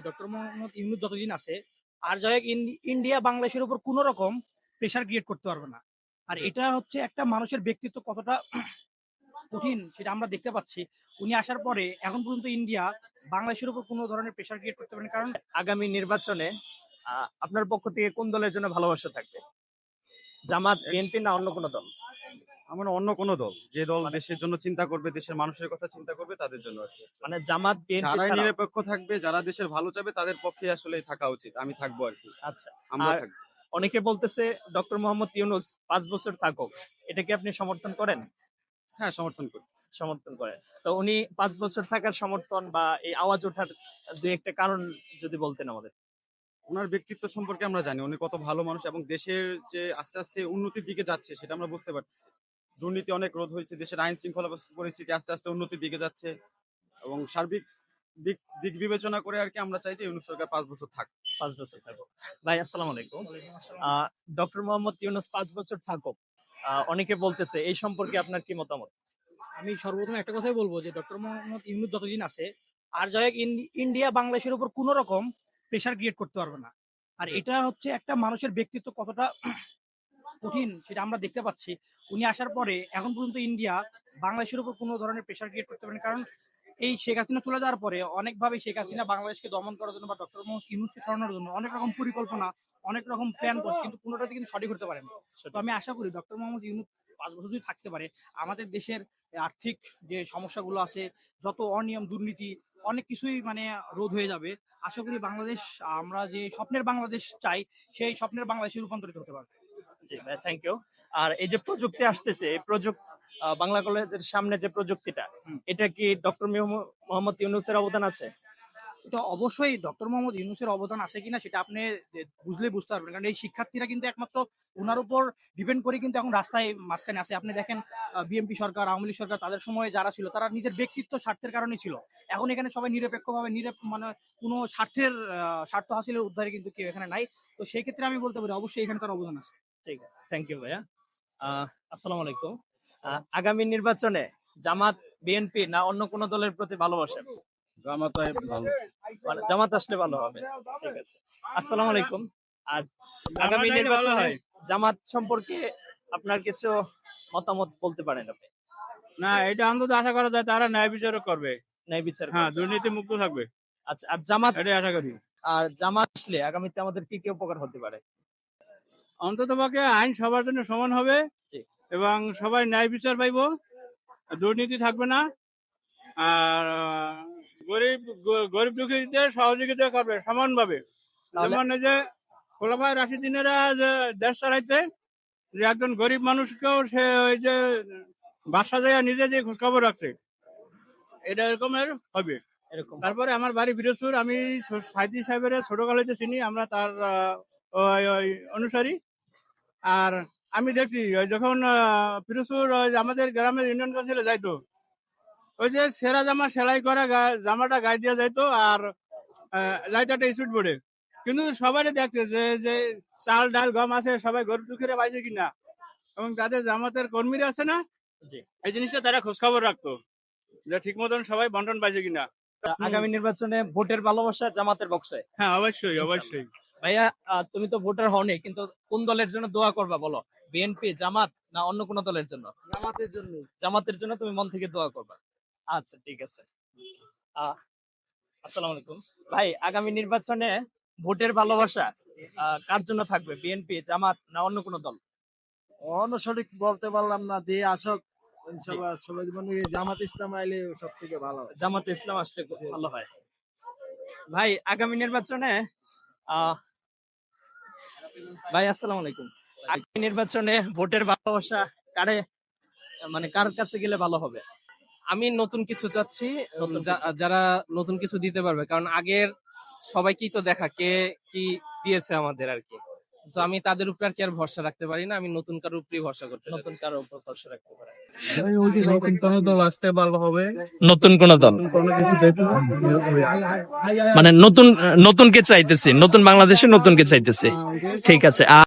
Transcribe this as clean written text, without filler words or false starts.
Doctor Mohammad Yunus যতদিন আছে আর যাই হোক ইন্ডিয়া বাংলাদেশের উপর কোনো রকম প্রেশার ক্রিয়েট করতে পারবে না। আর এটা হচ্ছে একটা মানুষের ব্যক্তিত্ব কতটা কঠিন সেটা আমরা দেখতে পাচ্ছি। উনি আসার পরে এখন পর্যন্ত ইন্ডিয়া বাংলাদেশের উপর কোনো ধরনের প্রেশার ক্রিয়েট করতে পারে না। কারণ আগামী নির্বাচনে আপনার পক্ষ থেকে কোন দলের জন্য ভালোবাসা থাকবে? জামাত, বিএনপি না অন্য কোনো দল? আমার অন্য কোনো দল, যে দল দেশের জন্য চিন্তা করবে, দেশের মানুষের কথা চিন্তা করবে তাদের জন্য আর কি। মানে জামাত, বিএনপি যারা ছাড়াও? নিরপেক্ষ থাকবে, যারা দেশের ভালো চাবে তাদের পক্ষে আসলে থাকা উচিত। আমি থাকবো আর কি, আচ্ছা। আমরা আর থাকবো। অনেকে বলতেছে ডক্টর মোহাম্মদ ইউনূস 5 বছর থাকুক, এটা কি আপনি সমর্থন করেন? হ্যাঁ, সমর্থন করি। সমর্থন করেন। তো উনি 5 বছর থাকার সমর্থন বা এই আওয়াজ ওঠার দুই একটা কারণ যদি বলতেন আমাদের। ওনার ব্যক্তিত্ব সম্পর্কে আমরা জানি, উনি কত ভালো মানুষ এবং দেশের যে আস্তে আস্তে উন্নতির দিকে যাচ্ছে সেটা আমরা বুঝতে পারতেছি। দুর্নীতি অনেক রোধ হয়েছে, দেশের আইন শৃঙ্খলা পরিস্থিতি আস্তে আস্তে উন্নতির দিকে যাচ্ছে এবং সার্বিক দিক দিক বিবেচনা করে আর কি আমরা চাই যে ইউনূস সরকার 5 বছর থাক। 5 বছর থাকুক। ভাই আসসালামু আলাইকুম। ডক্টর মোহাম্মদ ইউনূস 5 বছর থাকুক, অনেকে বলতেছে, এই সম্পর্কে আপনার কি মতামত? আমি সর্বপ্রথম একটা কথাই বলবো যে ডক্টর মোহাম্মদ ইউনূস যতদিন আছে আর যাই হোক ইন্ডিয়া বাংলাদেশের উপর কোনো রকম প্রেশার ক্রিয়েট করতে পারবে না। আর এটা হচ্ছে একটা মানুষের ব্যক্তিত্ব কতটা কঠিন সেটা আমরা দেখতে পাচ্ছি। উনি আসার পরে এখন পর্যন্ত ইন্ডিয়া বাংলাদেশের উপর কোনো ধরনের প্রেশার ক্রিয়েট করতে পারে না। কারণ এই শেখ হাসিনা চলে যাওয়ার পরে অনেকভাবে শেখ হাসিনা বাংলাদেশকে দমন করার জন্য বা ডক্টর মোহাম্মদ ইউনূসকে সরানোর জন্য অনেক রকম পরিকল্পনা, অনেক রকম প্ল্যান করছে, কিন্তু কোনোটাতে কিন্তু সঠিক করতে পারেনি। তো আমি আশা করি ডক্টর মোহাম্মদ ইউনূস 5 বছর যদি থাকতে পারে, আমাদের দেশের আর্থিক যে সমস্যাগুলো আছে, যত অনিয়ম দুর্নীতি অনেক কিছুই মানে রোধ হয়ে যাবে। আশা করি বাংলাদেশ, আমরা যে স্বপ্নের বাংলাদেশ চাই সেই স্বপ্নের বাংলাদেশে রূপান্তরিত হতে পারবে। জি ভাই, থ্যাংক ইউ। আর এই যে প্রযুক্তি আসতেছে, এই বাংলা কলেজের সামনে যে প্রযুক্তিটা, এটা কি ডক্টর মোহাম্মদ ইউনূসের অবদান আছে? এটা অবশ্যই ডক্টর মোহাম্মদ ইউনূসের অবদান আছে কিনা সেটা আপনি বুঝলেই বুঝতে পারবেন। কারণ এই শিক্ষার্থীরা কিন্তু একমাত্র ওনার উপর ডিপেন্ড করে কিন্তু এখন রাস্তায় মাঝখানে আছে। আপনি দেখেন বিএনপি সরকার, আওয়ামী লীগ সরকার, তাদের সময়ে যারা ছিল তারা নিজের ব্যক্তিত্ব স্বার্থের কারণে ছিল। এখন এখানে সবাই নিরপেক্ষভাবে মানে কোনো স্বার্থের স্বার্থ হাসিলের উদ্ধারে কিন্তু কেউ এখানে নাই। তো সেই ক্ষেত্রে আমি বলতে পারি অবশ্যই এখানে তার অবদান আছে। ঠিক আছে, থ্যাংক ইউ ভাইয়া। আসসালামু আলাইকুম। আগামী নির্বাচনে জামাত, বিএনপি না অন্য কোন দলের প্রতি ভালোবাসেন? জামাত ভালো। মানে জামাত আসলে ভালো হবে। ঠিক আছে, আসসালামু আলাইকুম। আর আগামী নির্বাচনে জামাত সম্পর্কে আপনার কিছু মতামত বলতে পারেন আপনি? না, এটা অন্তত আশা করা যায় তারা ন্যায় বিচারক করবে। ন্যায় বিচার হ্যাঁ, করবে। দুর্নীতি মুক্ত থাকবে, আচ্ছা, আর জামাত, এটাই আশা করি। আর জামাত আসলে আগামীতে আমাদের কি কি উপকার হতে পারে? অন্তত পক্ষে আইন সবার জন্য সমান হবে জি। এবং সবাই ন্যায় বিচার পাইব, দুর্নীতি থাকবে না। আর গরিব দুঃখীদের সহযোগিতা করবে সমানভাবে। যেমন এই যে খোলাফায়ে রাশিদিনেরা যে দেশ চালাইতে, যে একজন গরিব মানুষকেও সে ওই যে বাসা যায় নিজে যে খোঁজ খবর রাখছে, এটা এরকমের হবে। এরকম তারপরে আমার বাড়ি বিরোজপুর, আমি সাইদি সাহেবের ছোটকালেতে চিনি, আমরা তার ওই অনুসারী। আর আমি দেখছি ওই যখন পিরোজপুর আমাদের গ্রামের ইউনিয়ন কাউন্সিলে যাইতো, ওই যে সেরা জামা সেলাই করা জামাটা গায়ে দিয়ে যাইতো আর যাইতো একটা স্পিড বোর্ডে, কিন্তু সবাই দেখছে যে যে চাল ডাল গম আছে সবাই গরিব দুঃখীরা পাইছে কিনা, এবং তাদের জামাতের কর্মীরা আছে না, জি। এই জিনিসটা তারা খোঁজ খবর রাখতো যে ঠিক মতন সবাই বন্টন পাইছে কিনা। আগামী নির্বাচনে ভোটের ভালোবাসা জামাতের বক্সে? হ্যাঁ, অবশ্যই অবশ্যই। ভাইয়া, তুমি তো ভোটার হওনি, কিন্তু কোন দলের জন্য দোয়া করবা বলো? বিএনপি, জামাত না অন্য কোন দলের জন্য? জামাতের জন্য। জামাতের জন্য তুমি মন থেকে দোয়া করবা। আচ্ছা, ঠিক আছে। আসসালামু আলাইকুম ভাই, আগামী নির্বাচনে ভোটের ভালোবাসা কার জন্য থাকবে? বিএনপি, জামাত না অন্য কোন দল? অন্য সঠিক বলতে পারলাম না, দিয়ে আসক ইনশাআল্লাহ। সবাই মনে হয় জামাত ইসলাম আইলে সব থেকে ভালো হয়। জামাত ইসলাম আসলে খুব ভালো হয়। ভাই, আগামী নির্বাচনে ভাই আসসালামু আলাইকুম, আগামী নির্বাচনে ভোটের ভালোবাসা কারে, মানে কার কাছে গেলে ভালো হবে? আমি নতুন কিছু চাচ্ছি, যারা নতুন কিছু দিতে পারবে, কারণ আগের সবাইকেই তো দেখা কে কি দিয়েছে আমাদের আর কি। তো আমি তাদের উপর আর কি আর ভরসা রাখতে পারি না, আমি নতুন কারোর উপরই ভরসা করতে চাচ্ছি। নতুন কারো উপর ভরসা রাখতে পারে। নতুন কোন দল আসতে ভালো হবে, নতুন কোন দল মানে নতুন কে চাইতেছি, নতুন বাংলাদেশে নতুন কে চাইতেছি। ঠিক আছে।